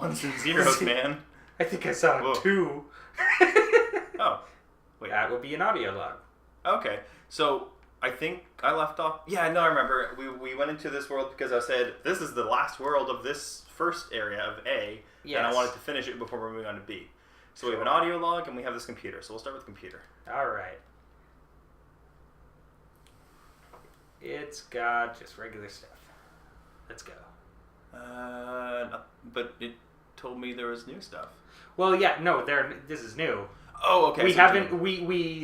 ones and zeros, man. I think I saw Whoa. 2. Oh. Wait. That would be an audio log. Okay. So, I think I left off... Yeah, no, I remember. We went into this world because I said, this is the last world of this first area of A, Yes. and I wanted to finish it before we're moving on to B. So we have an audio log, and we have this computer. So we'll start with the computer. All right. It's got just regular stuff. Let's go. But it told me there was new stuff. Well, yeah, no, this is new. Oh, okay. We so haven't,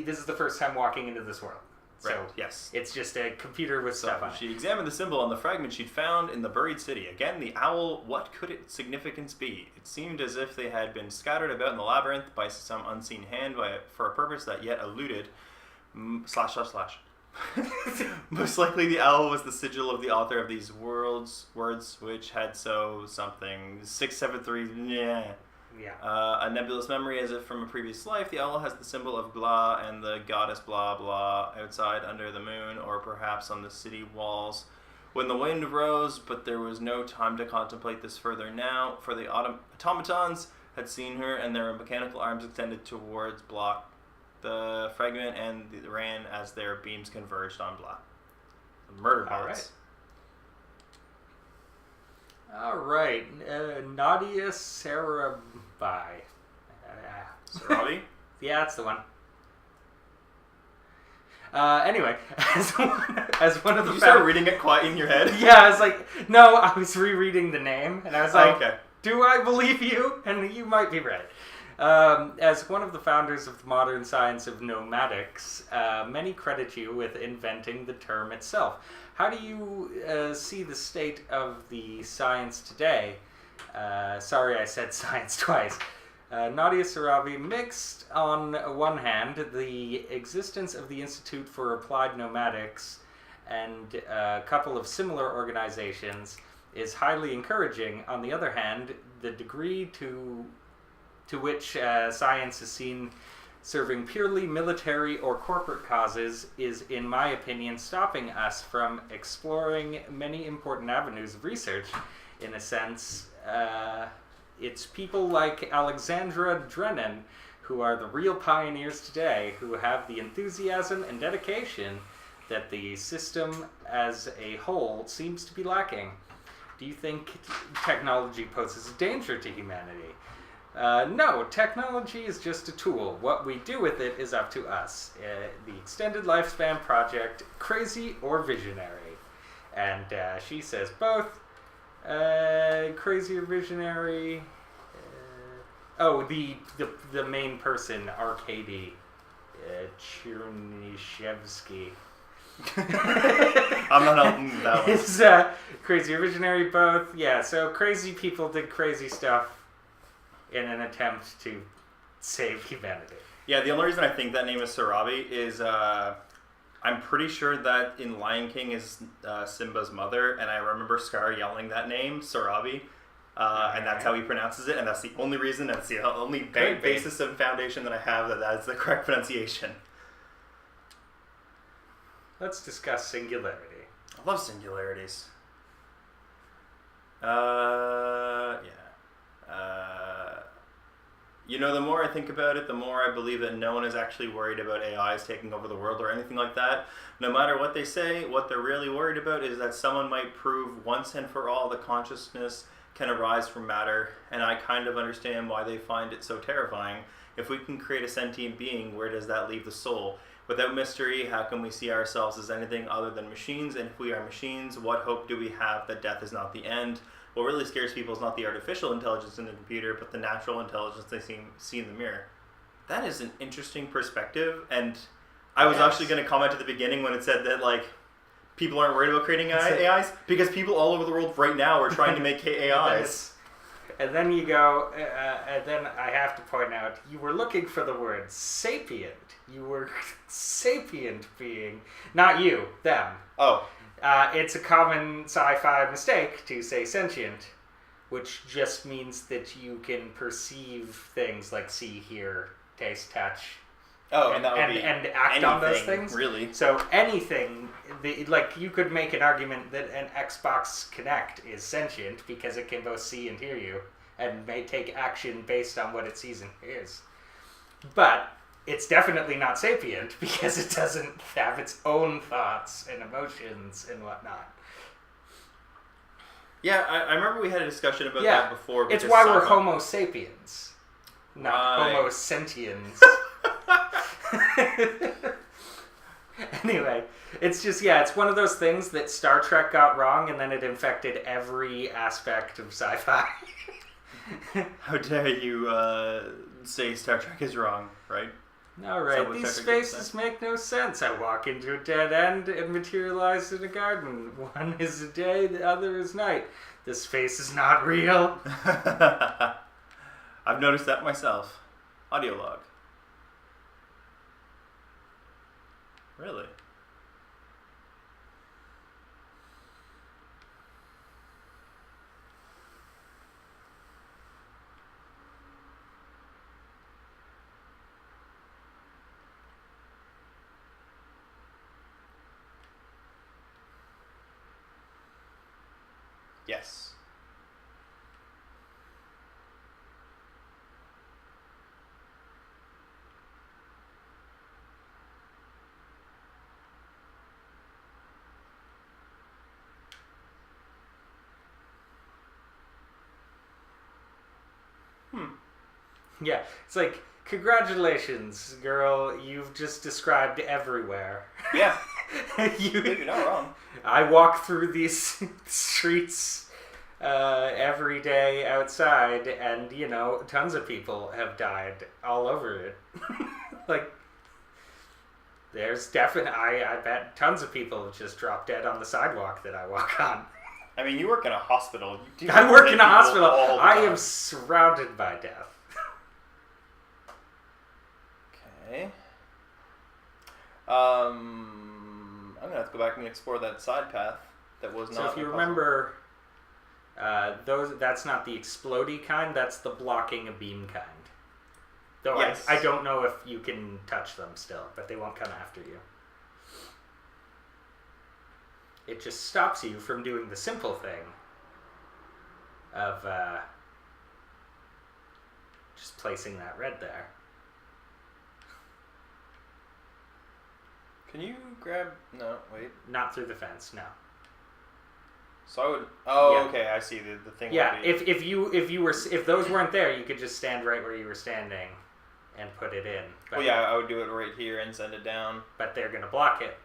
this is the first time walking into this world. Right, So yes. it's just a computer with stuff on it. She examined the symbol on the fragment she'd found in the buried city. Again, the owl, what could its significance be? It seemed as if they had been scattered about in the labyrinth by some unseen hand for a purpose that yet eluded. / Most likely the owl was the sigil of the author of these words which had something 673 Yeah. a nebulous memory as if from a previous life. The owl has the symbol of blah and the goddess blah blah outside under the moon or perhaps on the city walls when the wind rose, but there was no time to contemplate this further now, for the automatons had seen her and their mechanical arms extended towards block the fragment and ran as their beams converged on blah. Murder bots. All right. Nadia Sarabi. Sarabi? Yeah, that's the one. Anyway, as one of the... Did you start reading it quiet in your head? Yeah, I was like, no, I was rereading the name, and I was like, okay. Do I believe you? And you might be right. As one of the founders of the modern science of nomadics, many credit you with inventing the term itself. How do you see the state of the science today? Sorry, I said science twice. Nadia Sarabi mixed, on one hand, the existence of the Institute for Applied Nomadics and a couple of similar organizations is highly encouraging. On the other hand, the degree to which science is seen serving purely military or corporate causes is, in my opinion, stopping us from exploring many important avenues of research. In a sense, it's people like Alexandra Drennan who are the real pioneers today, who have the enthusiasm and dedication that the system as a whole seems to be lacking. Do you think technology poses a danger to humanity? No, technology is just a tool. What we do with it is up to us. The Extended Lifespan Project, crazy or visionary? And she says both. Crazy or visionary? The main person, Arkady Chernyshevsky. I'm not helping that one. It's crazy or visionary, both. Yeah, so crazy people did crazy stuff in an attempt to save humanity. Yeah, the only reason I think that name is Sarabi is I'm pretty sure that in Lion King is Simba's mother, and I remember Scar yelling that name, Sarabi, and that's how he pronounces it, and that's the only reason, that's the only basis of foundation that I have that is the correct pronunciation. Let's discuss singularity. I love singularities. The more I think about it, the more I believe that no one is actually worried about AIs taking over the world or anything like that. No matter what they say, what they're really worried about is that someone might prove once and for all that consciousness can arise from matter, and I kind of understand why they find it so terrifying. If we can create a sentient being, where does that leave the soul? Without mystery, how can we see ourselves as anything other than machines? And if we are machines, what hope do we have that death is not the end? What really scares people is not the artificial intelligence in the computer, but the natural intelligence they see in the mirror. That is an interesting perspective, and I was actually going to comment at the beginning when it said that, like, people aren't worried about creating AIs, because people all over the world right now are trying to make AIs. And then you go, and then I have to point out, you were looking for the word sapient. You were sapient being, not you, them. Oh. It's a common sci-fi mistake to say sentient, which just means that you can perceive things like see, hear, taste, touch. Oh, and that would be and act on those things. Really? So anything, like you could make an argument that an Xbox Kinect is sentient because it can both see and hear you, and may take action based on what it sees and hears. But it's definitely not sapient because it doesn't have its own thoughts and emotions and whatnot. Yeah, I remember we had a discussion about that before. It's why we're Homo sapiens, not Homo sentiens. Anyway, it's just, it's one of those things that Star Trek got wrong, and then it infected every aspect of sci-fi. How dare you say Star Trek is wrong, right? Alright, these spaces make no sense. I walk into a dead end and materialize in a garden. One is a day, the other is night. This space is not real. I've noticed that myself. Audio log. Really? Yes. Yeah, it's like, congratulations, girl, you've just described everywhere. Yeah. You're not wrong. I walk through these streets every day outside, and, tons of people have died all over it. Like, there's definitely, I bet tons of people have just dropped dead on the sidewalk that I walk on. I mean, you work in a hospital. I work in a hospital. I am surrounded by death. Okay. I'm gonna have to go back and explore that side path that was not. So if you remember, that's not the explodey kind. That's the blocking a beam kind. Though yes. I don't know if you can touch them still, but they won't come after you. It just stops you from doing the simple thing of just placing that red there. Can you grab... No, wait. Not through the fence, no. So I would... Oh, yeah. Okay, I see. The thing yeah, would be... if those weren't there, you could just stand right where you were standing and put it in. But, well, yeah, I would do it right here and send it down. But they're going to block it.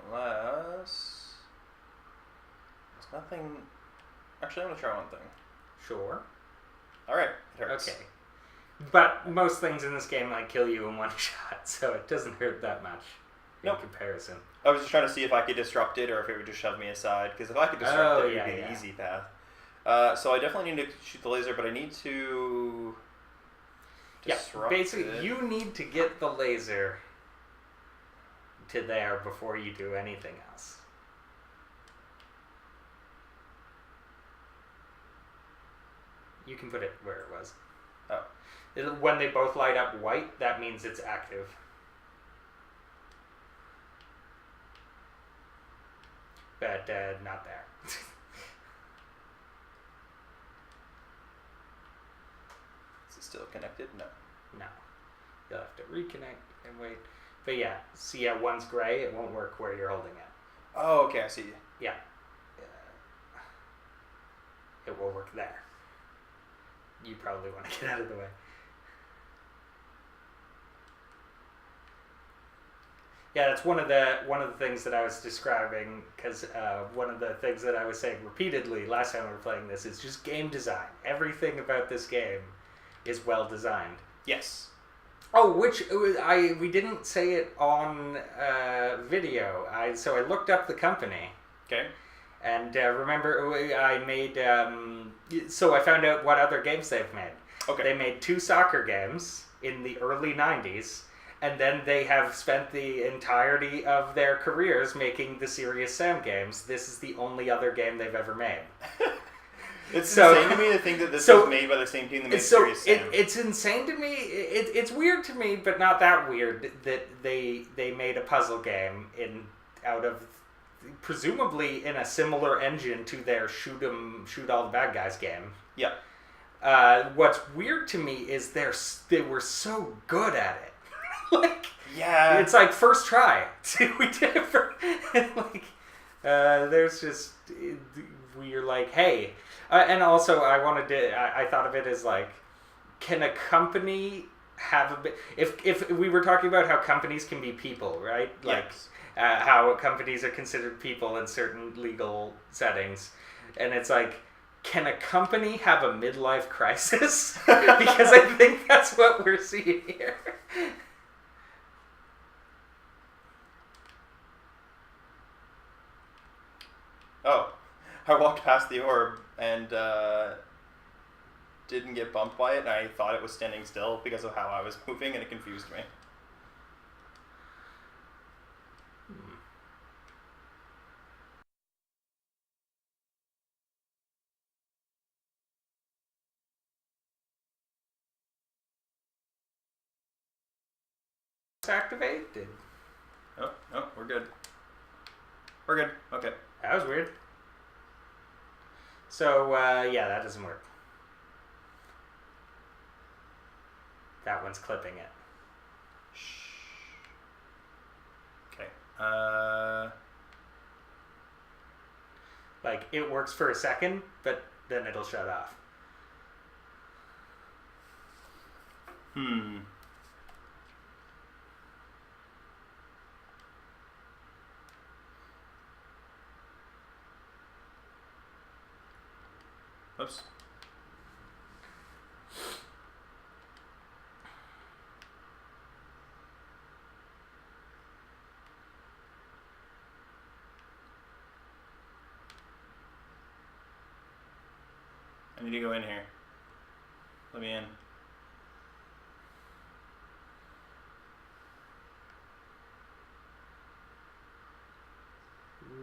Unless... There's nothing... Actually, I'm going to try one thing. Sure. Alright, it hurts. Okay. But most things in this game kill you in one shot, so it doesn't hurt that much in comparison. I was just trying to see if I could disrupt it or if it would just shove me aside, because if I could disrupt it, it would be an easy path. So I definitely need to shoot the laser, but I need to disrupt basically, you need to get the laser to there before you do anything else. You can put it where it was. Oh. When they both light up white, that means it's active. But not there. Is it still connected? No. No. You'll have to reconnect and wait. But yeah, see one's gray, it won't work where you're holding it. Oh, okay, I see. Yeah. It will work there. You probably want to get out of the way. Yeah, that's one of the things that I was describing, because one of the things that I was saying repeatedly last time we were playing this is just game design. Everything about this game is well designed. Yes. Oh, we didn't say it on video. So I looked up the company. Okay. And remember, I made... so I found out what other games they've made. Okay. They made 2 soccer games in the early 90s, and then they have spent the entirety of their careers making the Serious Sam games. This is the only other game they've ever made. It's insane to me to think that this was made by the same team that made Serious Sam. It's insane to me. It's weird to me, but not that weird, that they made a puzzle game out of presumably in a similar engine to their shoot all the bad guys game. Yeah. What's weird to me is they were so good at it. Like, yeah, it's like first try. We did it for like. There's just we're like, hey, and also I thought of it as like, can a company have a bit? If we were talking about how companies can be people, right? Like, yes. How companies are considered people in certain legal settings, and it's like, can a company have a midlife crisis? Because I think that's what we're seeing here. Oh, I walked past the orb and didn't get bumped by it, and I thought it was standing still because of how I was moving, and it confused me. Activated. Oh, we're good. We're good. Okay. That was weird. So, yeah, that doesn't work. That one's clipping it. Okay. Like, it works for a second, but then it'll shut off. Oops. I need to go in here. Let me in.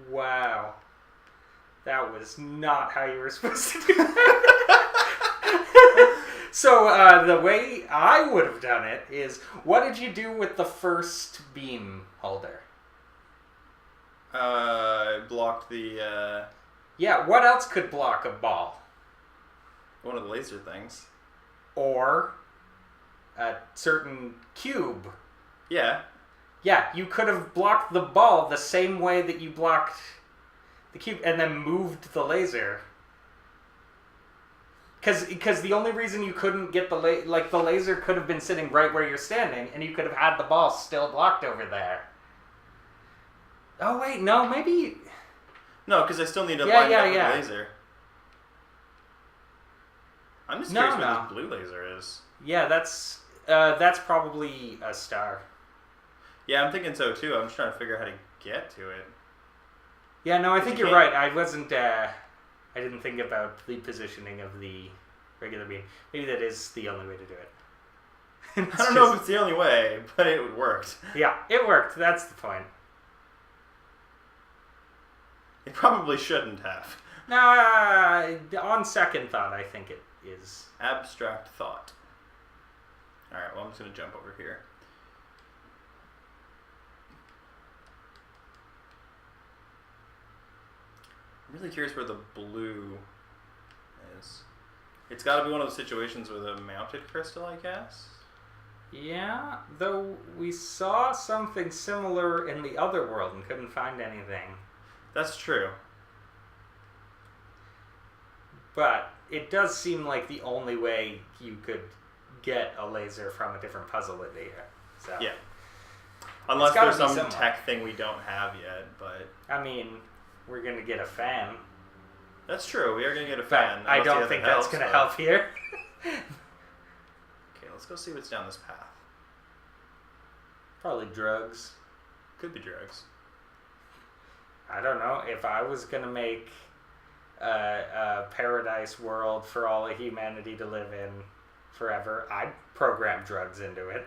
Wow. That was not how you were supposed to do that. So, the way I would have done it is, what did you do with the first beam holder? Blocked the, Yeah, what else could block a ball? one of the laser things. Or a certain cube. Yeah. Yeah, you could have blocked the ball the same way that you blocked the cube and then moved the laser. Because the only reason you couldn't get the laser could have been sitting right where you're standing, and you could have had the ball still blocked over there. Oh wait, no, maybe. No, because I still need to line up with the laser. I'm just curious what this blue laser is. Yeah, that's probably a star. Yeah, I'm thinking so too. I'm just trying to figure out how to get to it. Yeah, no, I think you're right. I wasn't. I didn't think about the positioning of the regular beam. Maybe that is the only way to do it. I don't know if it's the only way, but it worked. Yeah, it worked. That's the point. It probably shouldn't have. No, on second thought, I think it is. Abstract thought. Alright, well, I'm just going to jump over here. I'm really curious where the blue is. It's got to be one of those situations with a mounted crystal, I guess? Yeah, though we saw something similar in the other world and couldn't find anything. That's true. But it does seem like the only way you could get a laser from a different puzzle in here. So. Yeah. Unless there's some tech thing we don't have yet, but... I mean, we're going to get a fan. That's true, we are going to get a fan. I don't think that's going to help here. Okay, let's go see what's down this path. Probably drugs. Could be drugs. I don't know. If I was going to make a paradise world for all of humanity to live in forever, I'd program drugs into it.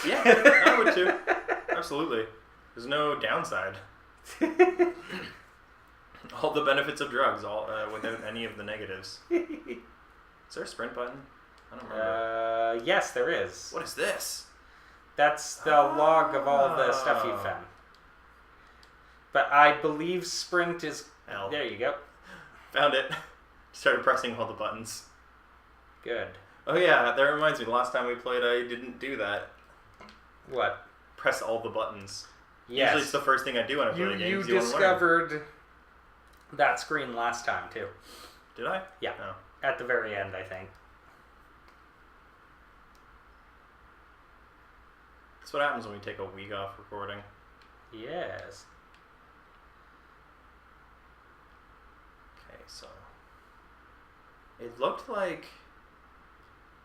Yeah, I would too. Absolutely. There's no downside. All the benefits of drugs, all without any of the negatives. Is there a sprint button? I don't remember. Yes, there is. What is this? That's the log of all the stuff you found. But I believe sprint is... L. There you go. Found it. Started pressing all the buttons. Good. Oh yeah, that reminds me. Last time we played, I didn't do that. What? Press all the buttons. Yes. Usually it's the first thing I do when I play a game. You 'cause wanna learn. discovered that screen last time, too. Did I? Yeah. Oh. At the very end, I think. That's what happens when we take a week off recording. Yes. Okay, so it looked like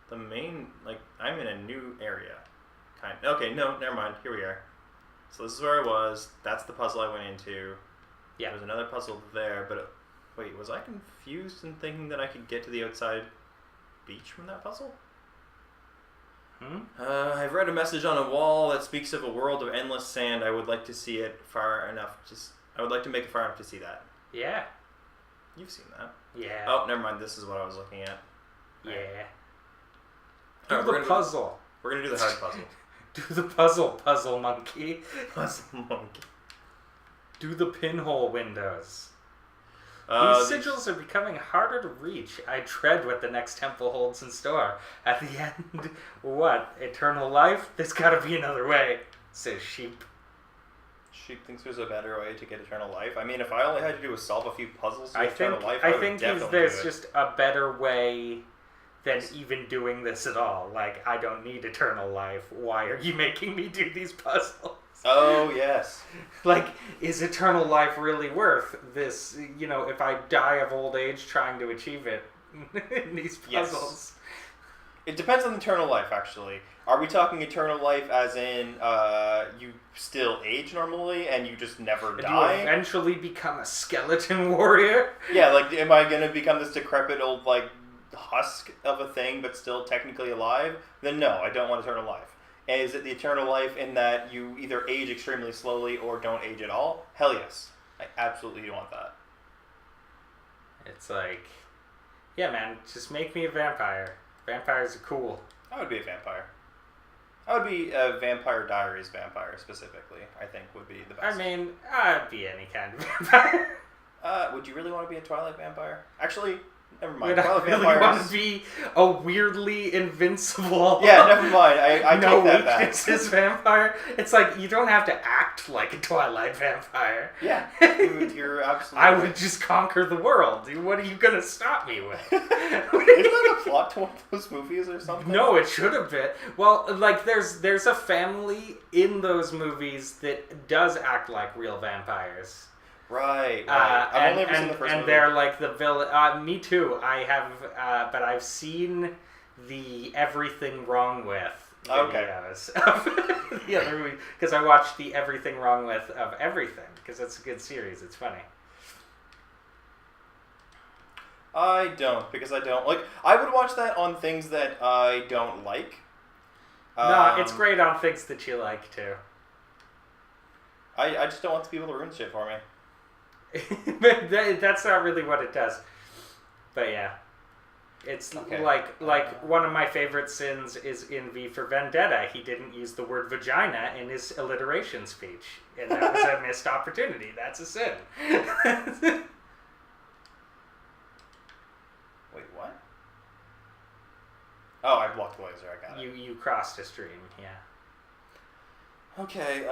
the main, like I'm in a new area. Okay, no, never mind. Here we are. So this is where I was. That's the puzzle I went into. Yeah. There's another puzzle there, but wait, was I confused in thinking that I could get to the outside beach from that puzzle? I've read a message on a wall that speaks of a world of endless sand. I would like to see it far enough. I would like to make it far enough to see that. Yeah. You've seen that. Yeah. Oh, never mind. This is what I was looking at. Yeah. All right, Do the puzzle. We're gonna do the hard puzzle. Do the puzzle monkey. Puzzle monkey. Do the pinhole windows. These sigils are becoming harder to reach. I dread what the next temple holds in store. At the end, what? Eternal life? There's gotta be another way, says Sheep. Sheep thinks there's a better way to get eternal life. I mean, if I only had to do was solve a few puzzles to I get eternal life, I would think definitely there's do it. just a better way than even doing this at all. Like, I don't need eternal life. Why are you making me do these puzzles? Oh, yes. Like, is eternal life really worth this, if I die of old age trying to achieve it in these puzzles? Yes. It depends on eternal life, actually. Are we talking eternal life as in you still age normally and you just never And die? you eventually become a skeleton warrior? Yeah, like, am I going to become this decrepit old, like, husk of a thing but still technically alive? Then no, I don't want eternal life. And is it the eternal life in that you either age extremely slowly or don't age at all? Hell yes. I absolutely want that. It's like, yeah, man, just make me a vampire. Vampires are cool. I would be a vampire. I would be a Vampire Diaries vampire, specifically, I think would be the best. I mean, I'd be any kind of vampire. Would you really want to be a Twilight vampire? Actually, never mind. Would I Twilight really vampires... want to be a weirdly invincible... Yeah, never mind. I no take that back. weaknesses vampire? It's like, you don't have to act like a Twilight vampire. Yeah, you're absolutely I right. would just conquer the world. What are you going to stop me with? Isn't that a plot to one of those movies or something? No, it should have been. Well, like, there's a family in those movies that does act like real vampires. Right. I've only ever seen the first and movie. they're like the villain. Me too. I have, but I've seen the Everything Wrong With videos of the other movie because I watched the Everything Wrong With of Everything because it's a good series. It's funny. I don't, because I don't like. I would watch that on things that I don't like. No, it's great on things that you like too. I just don't want the people to ruin shit for me. But that's not really what it does. But yeah, it's Okay. like one of my favorite sins is in V for Vendetta. He didn't use the word vagina in his alliteration speech, and that was a missed opportunity. That's a sin. Wait, what? Oh, I blocked the laser. I got it. You crossed a stream, yeah. Okay.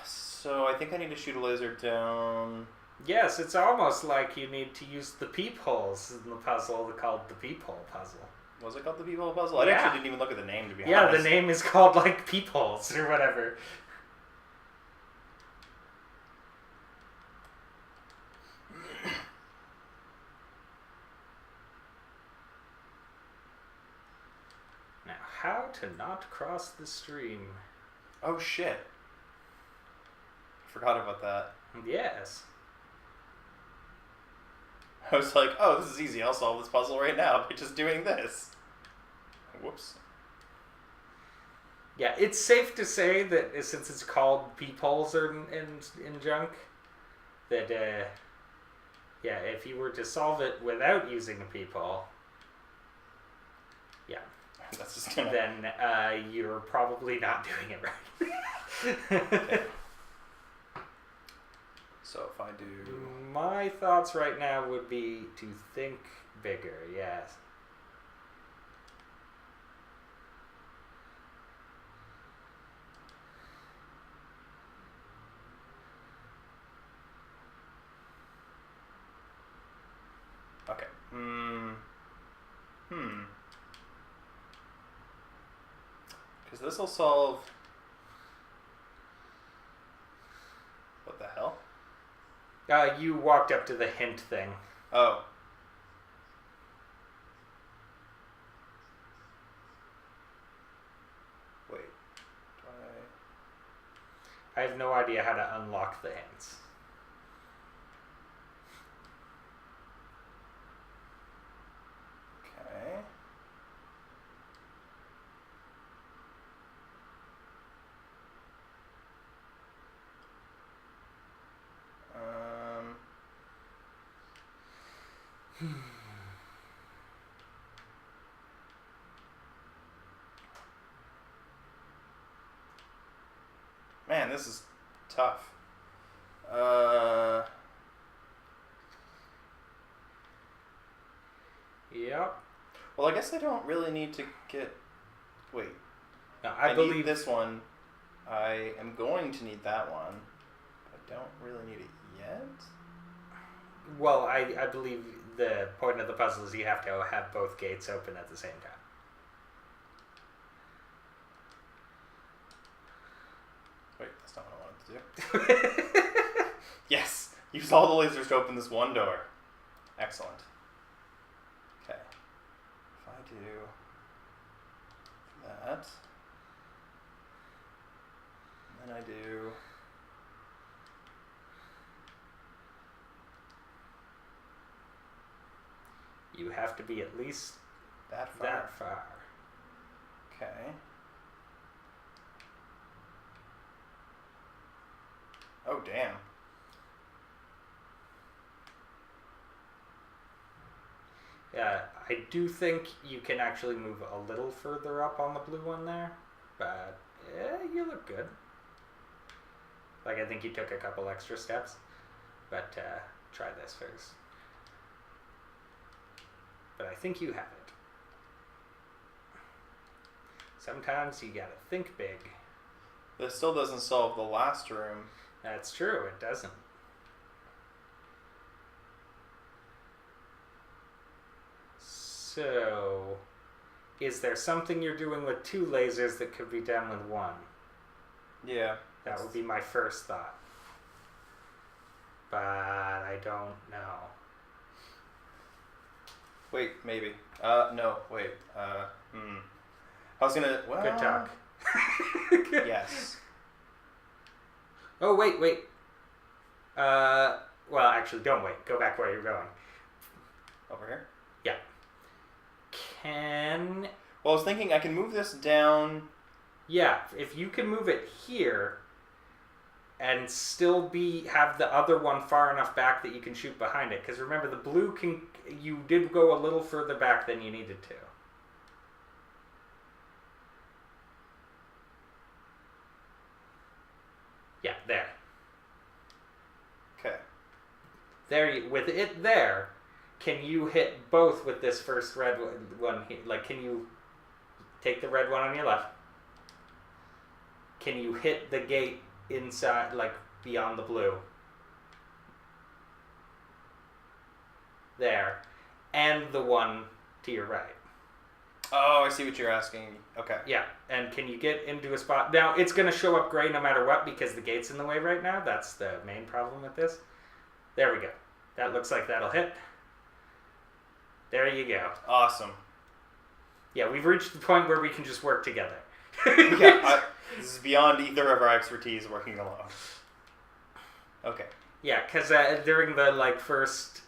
So I think I need to shoot a laser down. Yes, it's almost like you need to use the peepholes in the puzzle called the peephole puzzle. Was it called the People Puzzle? I Yeah. actually didn't even look at the name, to be Yeah, honest. the name is called like peepholes or whatever. Now, how to not cross the stream? Oh shit! Forgot about that. Yes. I was like, oh, this is easy. I'll solve this puzzle right now by just doing this. Whoops. Yeah, it's safe to say that since it's called peepholes or in junk, that yeah, if you were to solve it without using a peephole, yeah, That's just gonna... then you're probably not doing it right. Okay. So if I do... My thoughts right now would be to think bigger, yes. Okay. Because this will solve... What the hell? You walked up to the hint thing. Oh. Wait. Do I have no idea how to unlock the hints. Okay. Man, this is tough. Yep. Well, I guess I don't really need to get... Wait. No, I believe need this one. I am going to need that one. I don't really need it yet. Well, I believe the point of the puzzle is you have to have both gates open at the same time. Wait, that's not what I wanted to do. Yes! Use all the lasers to open this one door. Excellent. Okay. If I do that, and then I do... You have to be at least that far. that far. Okay. Oh, damn. I do think you can actually move a little further up on the blue one there, but you look good. Like, I think you took a couple extra steps, but try this first. But I think you have it. Sometimes you gotta think big. This still doesn't solve the last room. That's true, it doesn't. So, is there something you're doing with two lasers that could be done with one? Yeah. That would be my first thought. But I don't know. Wait, maybe. No, wait. I was gonna... Well, Good talk. Yes. Oh, wait. Well, actually, don't wait. Go back where you're going. Over here? Yeah. Can... Well, I was thinking I can move this down... Yeah, if you can move it here and still have the other one far enough back that you can shoot behind it. Because remember, the blue you did go a little further back than you needed to. Yeah, there. Okay. With it there, can you hit both with this first red one? Like, can you take the red one on your left? Can you hit the gate inside, like, beyond the blue? There. And the one to your right. Oh, I see what you're asking. Okay. Yeah, and can you get into a spot? Now, it's going to show up gray no matter what because the gate's in the way right now. That's the main problem with this. There we go. That looks like that'll hit. There you go. Awesome. Yeah, we've reached the point where we can just work together. This is beyond either of our expertise working alone. Okay. Yeah, because during the first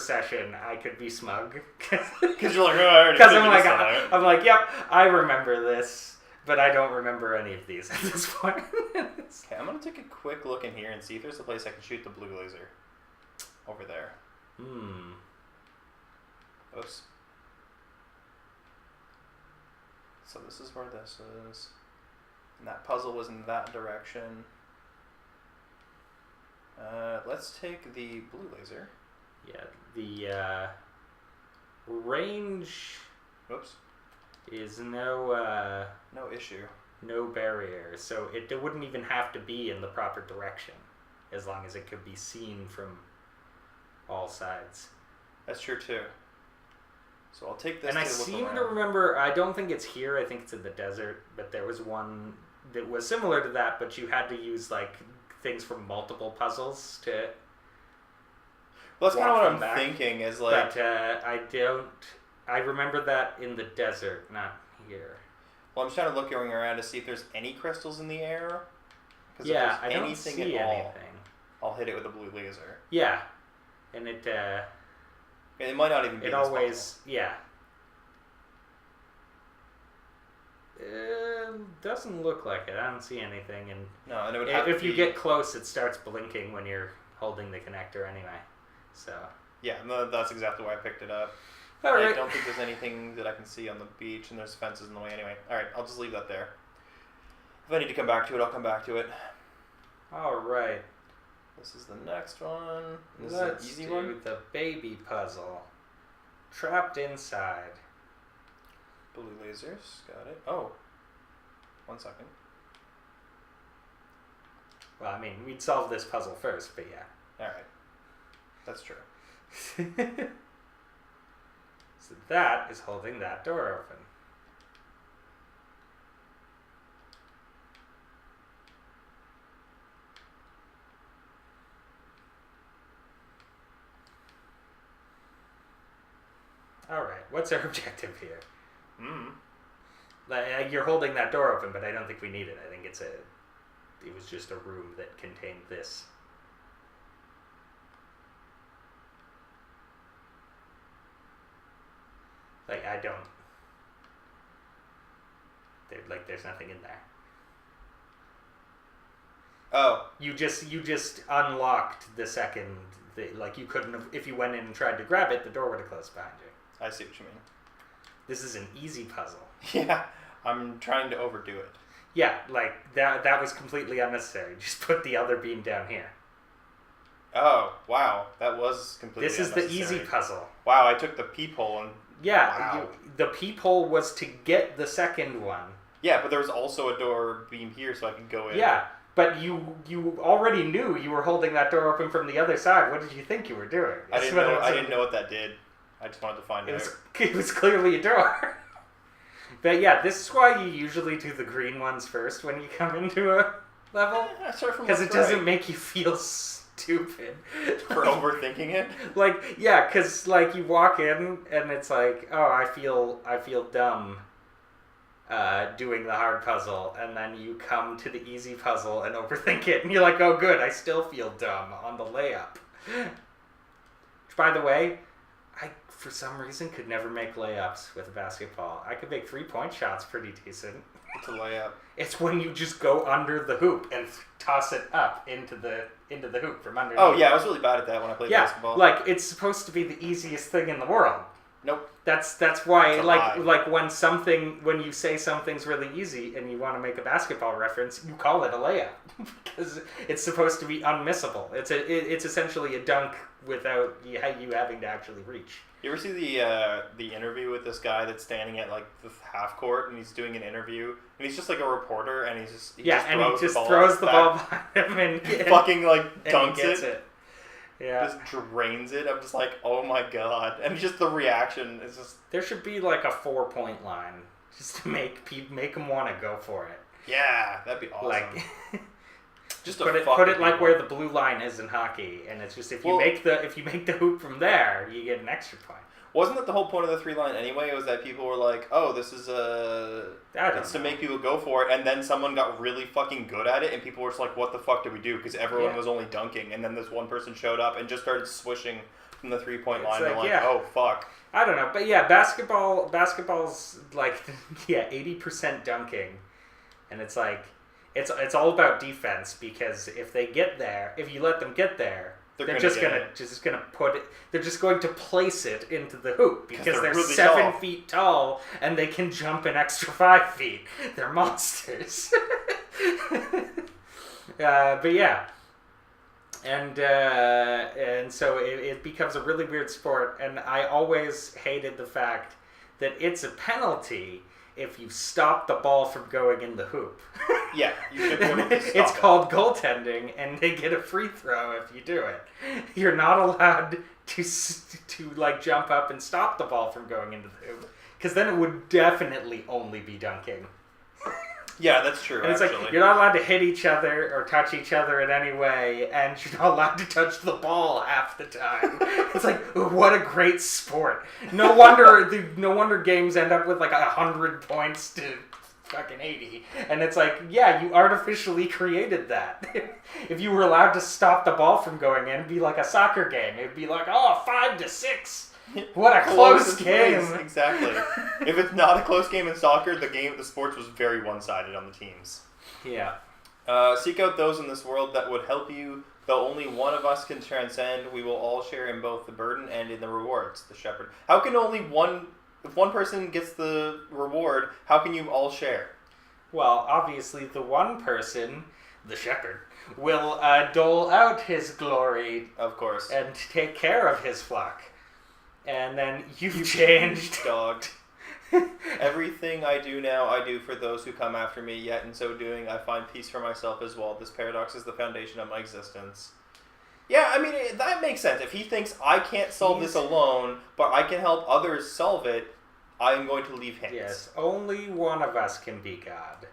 session, I could be smug. Because you're like, oh, I already Because figured this out. I'm like, yep, I remember this, but I don't remember any of these at this point. Okay, I'm going to take a quick look in here and see if there's a place I can shoot the blue laser. Over there. Oops. So this is where this is. And that puzzle was in that direction. Let's let's take the blue laser. Yeah, the range Whoops. is no No issue. no barrier, so it wouldn't even have to be in the proper direction, as long as it could be seen from all sides. That's true too. So I'll take this. And I to look seem around. to remember, I don't think it's here, I think it's in the desert, but there was one that was similar to that, but you had to use like things from multiple puzzles to. Well, that's kind of walk what them I'm back. thinking. Is like, But I remember that in the desert, not here. well, I'm just trying to look going around to see if there's any crystals in the air. 'Cause Yeah, if I there's don't anything see at all, anything. I'll hit it with a blue laser. Yeah, and it It might not even be. it this always yeah. Doesn't look like it. I don't see anything, and puzzle. No, and it would have if to you be, get close, it starts blinking when you're holding the connector anyway. So. Yeah, no, that's exactly why I picked it up. All I right. don't think there's anything that I can see on the beach, and there's fences in the way anyway. All right, I'll just leave that there. If I need to come back to it, I'll come back to it. All right. This is the next one. This Let's is an easy do one. the baby puzzle. Trapped inside. Blue lasers, got it. Oh, 1 second. Well, I mean, we'd solve this puzzle first, but yeah. All right, that's true. So that is holding that door open. All right, what's our objective here? Like, you're holding that door open, but I don't think we need it. I think it was just a room that contained this. Like, I don't. There's nothing in there. Oh, You just unlocked the second. Like, you couldn't have. If you went in and tried to grab it, the door would have closed behind you. I see what you mean. This is an easy puzzle. Yeah, I'm trying to overdo it. Yeah, like that was completely unnecessary. Just put the other beam down here. Oh, wow, that was completely This is the unnecessary. easy puzzle. Wow, I took the peephole and... Yeah, Wow. the peephole was to get the second one. Yeah, but there was also a door beam here so I could go in. Yeah, but you already knew you were holding that door open from the other side. What did you think you were doing? I didn't know what that did. I just wanted to find out. It was clearly a door. But yeah, this is why you usually do the green ones first when you come into a level. I start from Because it left to doesn't right make you feel stupid. for overthinking it. Like, yeah, because like you walk in and it's like, oh, I feel dumb doing the hard puzzle, and then you come to the easy puzzle and overthink it, and you're like, oh good, I still feel dumb on the layup. Which, by the way, I for some reason could never make layups with a basketball. I could make 3-point shots pretty decent. It's a layup. It's when you just go under the hoop and toss it up into the hoop from underneath. Oh yeah, I was really bad at that when I played basketball. Like it's supposed to be the easiest thing in the world. Nope. That's why It's a like lie. when you say something's really easy and you want to make a basketball reference, you call it a layup because it's supposed to be unmissable. It's essentially a dunk without you having to actually reach. You ever see the interview with this guy that's standing at like the half court and he's doing an interview and he's just like a reporter and he just throws the ball behind him and fucking like and dunks he gets it. it. Yeah. Just drains it. I'm just like, oh my god. And just the reaction is just... There should be like a 4-point line just to make them want to go for it. Yeah, that'd be awesome. Like, just to put it like where the blue line is in hockey, and it's just if you make the hoop from there, you get an extra point. Wasn't that the whole point of the 3-line anyway? It was that people were like, oh, this is it's to make people go for it, and then someone got really fucking good at it, and people were just like, what the fuck did we do? Because everyone was only dunking, and then this one person showed up and just started swishing from the 3-point line. Like, and like, oh, fuck. I don't know, but yeah, basketball's like 80% dunking, and it's like it's all about defense because if you let them get there, they're just gonna put it. They're just going to place it into the hoop because they're really 7 tall. feet tall and they can jump an extra 5 feet. They're monsters. But yeah, And so it becomes a really weird sport, and I always hated the fact that it's a penalty if you stop the ball from going in the hoop. Yeah, you should be able to stop It's it. called goaltending, and they get a free throw if you do it. You're not allowed to like jump up and stop the ball from going into the hoop, because then it would definitely only be dunking. Yeah, that's true. And it's actually. like, you're not allowed to hit each other or touch each other in any way, and you're not allowed to touch the ball half the time. It's like, what a great sport. No wonder games end up with like 100 points to fucking 80. And it's like, yeah, you artificially created that. If you were allowed to stop the ball from going in, it'd be like a soccer game. It'd be like, 5-6. What a close game. Place. Exactly. If it's not a close game in soccer, the sports was very one-sided on the teams. Yeah. Seek out those in this world that would help you, though only one of us can transcend. We will all share in both the burden and in the rewards. The shepherd. How can only one... If one person gets the reward, how can you all share? Well, obviously the one person, the shepherd, will dole out his glory. Of course. And take care of his flock. And then you've changed. Dog. Everything I do now, I do for those who come after me, yet in so doing, I find peace for myself as well. This paradox is the foundation of my existence. Yeah, I mean, that makes sense. If he thinks, I can't solve this alone, but I can help others solve it, I am going to leave hints. Yes, only one of us can be God.